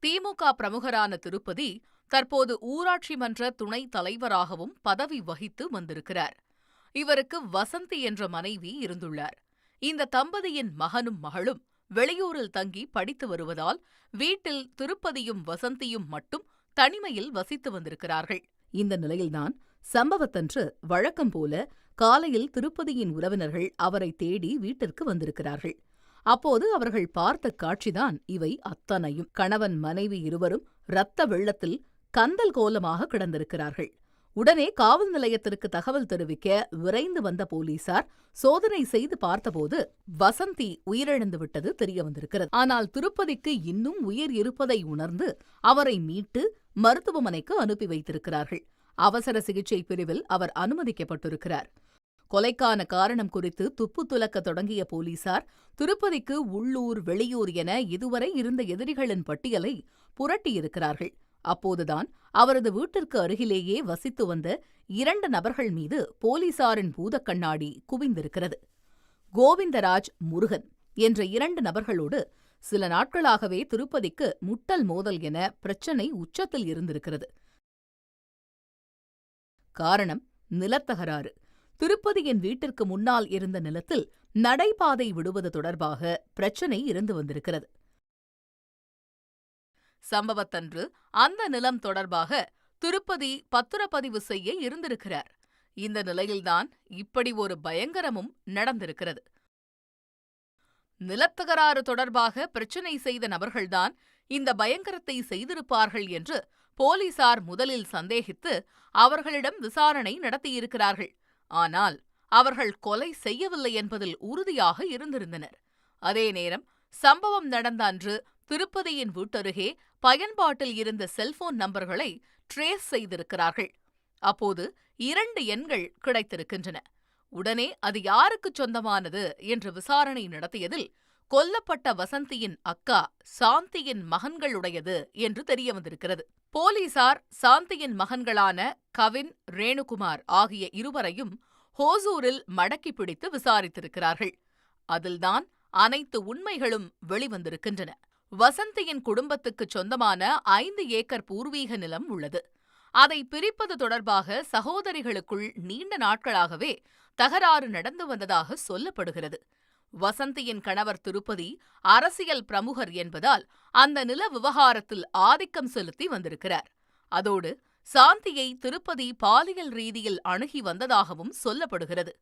திமுக பிரமுகரான திருப்பதி தற்போது ஊராட்சி மன்ற துணைத் தலைவராகவும் பதவி வகித்து வந்திருக்கிறார். இவருக்கு வசந்தி என்ற மனைவி இருந்துள்ளார். இந்த தம்பதியின் மகனும் மகளும் வெளியூரில் தங்கி படித்து வருவதால் வீட்டில் திருப்பதியும் வசந்தியும் மட்டும் தனிமையில் வசித்து வந்திருக்கிறார்கள். இந்த நிலையில்தான் சம்பவத்தன்று வழக்கம் போல காலையில் திருப்பதியின் உறவினர்கள் அவரை தேடி வீட்டிற்கு வந்திருக்கிறார்கள். அப்போது அவர்கள் பார்த்த காட்சிதான் இவை அத்தனையும். கணவன் மனைவி இருவரும் இரத்த வெள்ளத்தில் கந்தல் கோலமாக கிடந்திருக்கிறார்கள். உடனே காவல் நிலையத்திற்கு தகவல் தெரிவிக்க விரைந்து வந்த போலீசார் சோதனை செய்து பார்த்தபோது வசந்தி உயிரிழந்து விட்டது தெரிய வந்திருக்கிறது. ஆனால் திருப்பதிக்கு இன்னும் உயிர் இருப்பதை உணர்ந்து அவரை மீட்டு மருத்துவமனைக்கு அனுப்பி வைத்திருக்கிறார்கள். அவசர சிகிச்சை பிரிவில் அவர் அனுமதிக்கப்பட்டிருக்கிறார். கொலைக்கான காரணம் குறித்து துப்பு துலக்க தொடங்கிய போலீசார் திருப்பதிக்கு உள்ளூர் வெளியூர் என இதுவரை இருந்த எதிரிகளின் பட்டியலை புரட்டியிருக்கிறார்கள். அப்போதுதான் அவரது வீட்டிற்கு அருகிலேயே வசித்து வந்த 2 நபர்கள் மீது போலீசாரின் பூதக்கண்ணாடி குவிந்திருக்கிறது. கோவிந்தராஜ், முருகன் என்ற 2 நபர்களோடு சில நாட்களாகவே திருப்பதிக்கு முட்டல் மோதல் என பிரச்சினை உச்சத்தில் இருந்திருக்கிறது. காரணம் நிலத்தகராறு. திருப்பதியின் வீட்டிற்கு முன்னால் இருந்த நிலத்தில் நடைபாதை விடுவது தொடர்பாக பிரச்சினை இருந்து வந்திருக்கிறது. சம்பவத்தன்று அந்த நிலம் தொடர்பாக திருப்பதி பத்திரப்பதிவு செய்ய இருந்திருக்கிறார். இந்த நிலையில்தான் இப்படி ஒரு பயங்கரமும் நடந்திருக்கிறது. நிலத்தகராறு தொடர்பாக பிரச்சினை செய்த நபர்கள்தான் இந்த பயங்கரத்தை செய்திருப்பார்கள் என்று போலீசார் முதலில் சந்தேகித்து அவர்களிடம் விசாரணை நடத்தியிருக்கிறார்கள். ஆனால் அவர்கள் கொலை செய்யவில்லை என்பதில் உறுதியாக இருந்திருந்தனர். அதே நேரம் சம்பவம் நடந்த அன்று திருப்பதியின் வீட்டருகே பயன்பாட்டில் இருந்த செல்போன் நம்பர்களை ட்ரேஸ் செய்திருக்கிறார்கள். அப்போது 2 எண்கள் கிடைத்திருக்கின்றன. உடனே அது யாருக்கு சொந்தமானது என்று விசாரணை நடத்தியதில் கொல்லப்பட்ட வசந்தியின் அக்கா சாந்தியின் மகன்களுடையது என்று தெரிய வந்திருக்கிறது. போலீசார் சாந்தியின் மகன்களான கவின், ரேணுகுமார் ஆகிய இருவரையும் ஹோசூரில் மடக்கி பிடித்து விசாரித்திருக்கிறார்கள். அதில்தான் அனைத்து உண்மைகளும் வெளிவந்திருக்கின்றன. வசந்தியின் குடும்பத்துக்கு சொந்தமான 5 ஏக்கர் பூர்வீக நிலம் உள்ளது. அதை பிரிப்பது தொடர்பாக சகோதரிகளுக்குள் நீண்ட நாட்களாகவே தகராறு நடந்து வந்ததாக சொல்லப்படுகிறது. வசந்தியின் கணவர் திருப்பதி அரசியல் பிரமுகர் என்பதால் அந்த நில விவகாரத்தில் ஆதிக்கம் செலுத்தி வந்திருக்கிறார். அதோடு சாந்தியை திருப்பதி பாலியல் ரீதியில் அணுகி வந்ததாகவும் சொல்லப்படுகிறது.